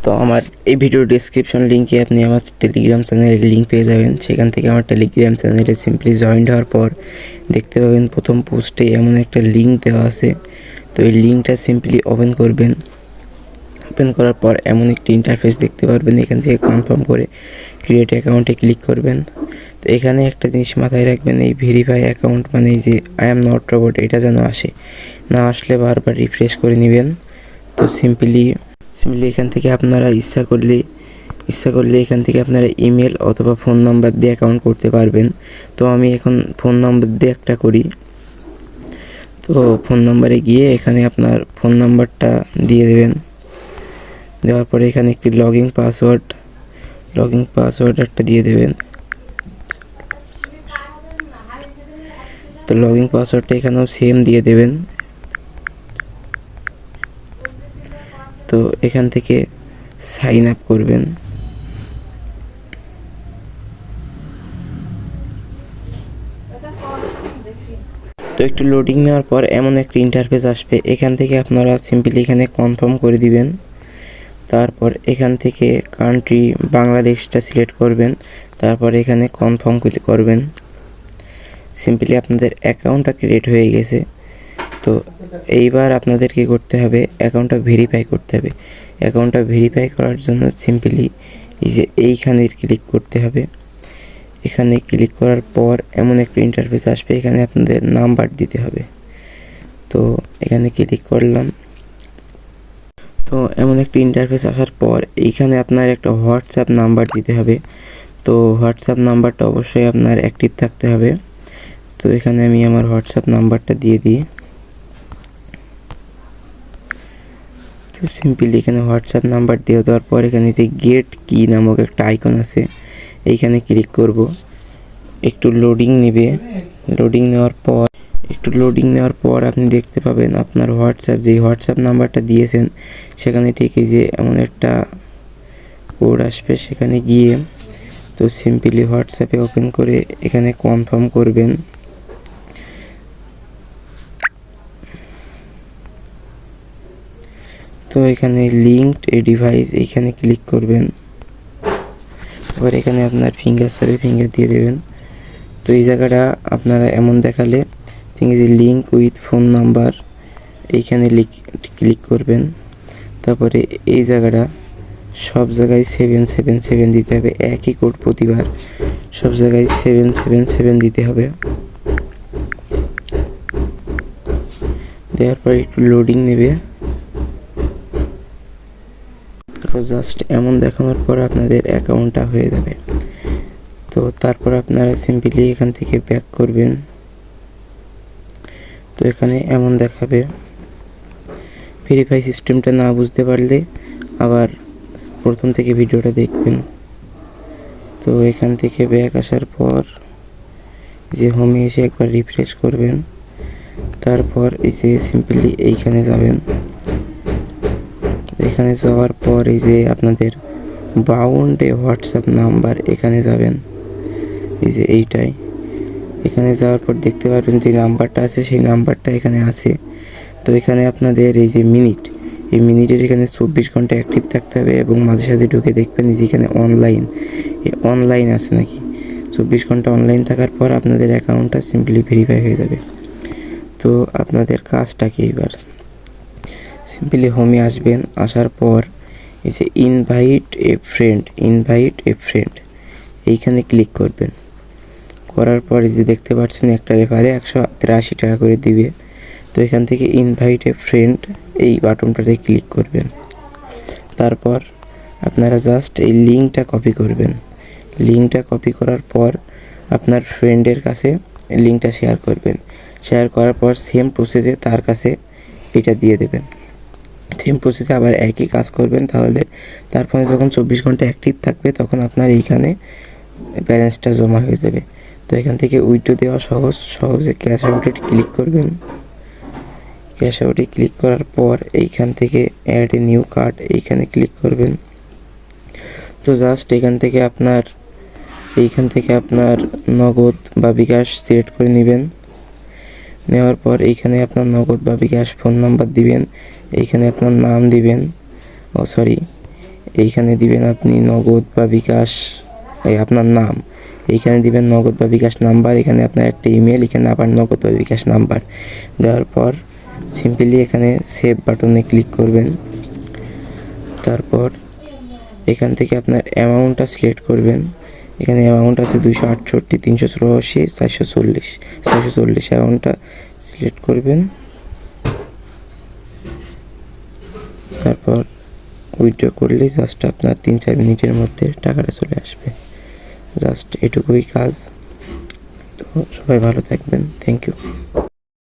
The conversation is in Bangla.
তো আমার এই ভিডিও ডেসক্রিপশন লিঙ্কে আপনি আমার টেলিগ্রাম চ্যানেলের লিঙ্ক পেয়ে যাবেন। সেখান থেকে আমার টেলিগ্রাম চ্যানেলে সিম্পলি জয়েন্ট হওয়ার পর দেখতে পাবেন প্রথম পোস্টে এমন একটা লিঙ্ক দেওয়া আছে। তো এই লিঙ্কটা সিম্পলি ওপেন করবেন। ওপেন করার পর এমন একটি ইন্টারফেস দেখতে পারবেন। এখান থেকে কনফার্ম করে ক্রিয়েট অ্যাকাউন্টে ক্লিক করবেন। তো এখানে একটা জিনিস মাথায় রাখবেন, এই ভেরিফাই অ্যাকাউন্ট মানে এই যে আই অ্যাম নট রোবট, এটা যেন আসে না। আসলে বারবার রিফ্রেশ করে নেবেন। তো সিম্পলি এখান থেকে আপনারা ইচ্ছা করলে এখান থেকে আপনারা ইমেল অথবা ফোন নাম্বার দিয়ে অ্যাকাউন্ট করতে পারবেন। তো আমি এখন ফোন নাম্বার দিয়ে একটা করি। তো ফোন নাম্বারে গিয়ে এখানে আপনার ফোন নাম্বারটা দিয়ে দেবেন। দেওয়ার পরে এখানে একটি লগইন পাসওয়ার্ড একটা দিয়ে দেবেন। তো লগইন পাসওয়ার্ডটা এখানেও সেম দিয়ে দেবেন। তো এখান থেকে সাইন আপ করবেন। তো একটু লোডিং নেওয়ার পর এমন একটা ইন্টারফেস আসবে। এখান থেকে আপনারা সিম্পলি এখানে কনফার্ম করে দিবেন। তারপর এখান থেকে কান্ট্রি বাংলাদেশটা সিলেক্ট করবেন। তারপর এখানে কনফার্ম করবেন। সিম্পলি আপনাদের অ্যাকাউন্টটা ক্রিয়েট হয়ে গেছে। তো এইবার আপনাদের কি করতে হবে, অ্যাকাউন্টটা ভেরিফাই করতে হবে। অ্যাকাউন্টটা ভেরিফাই করার জন্য সিম্পলি এই যে এইখানে ক্লিক করতে হবে। এখানে ক্লিক করার পর এমন একটা ইন্টারফেস আসবে। এখানে আপনাদের নাম্বার দিতে হবে। তো এখানে ক্লিক করলাম। তো এমন একটা ইন্টারফেস আসার পর এইখানে আপনার একটা হোয়াটসঅ্যাপ নাম্বার দিতে হবে। তো হোয়াটসঅ্যাপ নাম্বারটা অবশ্যই আপনার অ্যাক্টিভ থাকতে হবে। তো এখানে আমি আমার হোয়াটসঅ্যাপ নাম্বারটা দিয়ে দিই। তো সিম্পলি এখানে হোয়াটসঅ্যাপ নাম্বার দিয়ে দেওয়ার পর এখানে গেট কি নামক একটা আইকন আছে, এইখানে ক্লিক করব। একটু লোডিং নেবে। লোডিং নেওয়ার পর আপনি দেখতে পাবেন আপনার যেই হোয়াটসঅ্যাপ নাম্বারটা দিয়েছেন সেখানে ঠিক এই যে এমন একটা কোড আসবে। সেখানে গিয়ে তো সিম্পলি হোয়াটসঅ্যাপে ওপেন করে এখানে কনফার্ম করবেন। তো এখানে লিঙ্কড এ ডিভাইস এইখানে ক্লিক করবেন। এবার এখানে আপনার ফিঙ্গার দিয়ে দেবেন। তো এই জায়গাটা আপনারা এমন দেখালে ঠিক আছে, লিঙ্ক উইথ ফোন নাম্বার এইখানে ক্লিক করবেন। তারপরে এই জায়গাটা সব জায়গায় 777 দিতে হবে। একই কোড প্রতিবার সব জায়গায় 777 দিতে হবে। দেওয়ার পর একটু লোডিং নেবে। তারপর জাস্ট এমন দেখানোর পর আপনাদের অ্যাকাউন্টটা হয়ে যাবে। তো তারপর আপনারা সিম্পলি এখান থেকে ব্যাক করবেন। তো এখানে এমন দেখাবে। ভেরিফাই সিস্টেমটা না বুঝতে পারলে আবার প্রথম থেকে ভিডিওটা দেখবেন। তো এখান থেকে ব্যাক আসার পর যে হোমে এসে একবার রিফ্রেশ করবেন। তারপর এই যে সিম্পলি এইখানে যাবেন। এখানে যাওয়ার পর এই যে আপনাদের বাউন্ড এ হোয়াটসঅ্যাপ নাম্বার এখানে যাবেন। এই যে এইটাই এখানে যাওয়ার পর দেখতে পারবেন যে নাম্বারটা আছে সেই নাম্বারটা এখানে আছে। তো এখানে আপনাদের এই যে এই মিনিটের এখানে 24 ঘন্টা অ্যাক্টিভ থাকতে হবে এবং মাঝে সাঝে ঢুকে দেখবেন যে এখানে অনলাইন আছে নাকি। 24 ঘন্টা অনলাইন থাকার পর আপনাদের অ্যাকাউন্টটা সিম্পলি ভেরিফাই হয়ে যাবে। তো আপনাদের কাজটা কি, এবার সিম্পলি হোমে আসবেন। আসার পর এই যে ইনভাইট এ ফ্রেন্ড এইখানে ক্লিক করবেন। করার পর এই যে দেখতে পাচ্ছেন একটা রেফারে 183 টাকা করে দিবে। তো এখান থেকে ইনভাইট এ ফ্রেন্ড এই বাটনটাতে ক্লিক করবেন। তারপর আপনারা জাস্ট এই লিঙ্কটা কপি করবেন। লিঙ্কটা কপি করার পর আপনার ফ্রেন্ডের কাছে লিঙ্কটা শেয়ার করবেন। শেয়ার করার পর সেম প্রসেসে তার কাছে এটা দিয়ে দেবেন। সেম প্রসেসে আবার একই কাজ করবেন। তাহলে তারপরে যখন 24 ঘন্টা অ্যাক্টিভ থাকবে তখন আপনার এইখানে ব্যালেন্সটা জমা হয়ে যাবে। তো এখান থেকে উইথড্র দেওয়া সহজে ক্যাশ আউটে ক্লিক করবেন। ক্যাশ আউটে ক্লিক করার পর এইখান থেকে অ্যাড এ নিউ কার্ড এইখানে ক্লিক করবেন। তো জাস্ট এইখান থেকে আপনার নগদ বা বিকাশ সিলেক্ট করে নেবেন। নেওয়ার পর এইখানে আপনার নগদ বা বিকাশ ফোন নাম্বার দিবেন। এইখানে আপনার নাম দিবেন। এইখানে দিবেন আপনি নগদ বা বিকাশ, এই আপনার নাম, এইখানে দিবেন নগদ বা বিকাশ নাম্বার, এখানে আপনার একটা ইমেল, এখানে আবার নগদ বা বিকাশ নাম্বার দেওয়ার পর সিম্পলি এখানে সেভ বাটনে ক্লিক করবেন। তারপর এখান থেকে আপনার অ্যামাউন্টটা সিলেক্ট করবেন। এখানে অ্যামাউন্ট আছে 268, 384, 440 অ্যামাউন্টটা সিলেক্ট করবেন। তারপর উইথড্র করলেই জাস্ট আপনার 3-4 মিনিটের মধ্যে টাকাটা চলে আসবে। জাস্ট এটুকুই কাজ। তো সবাই ভালো থাকবেন, থ্যাংক ইউ।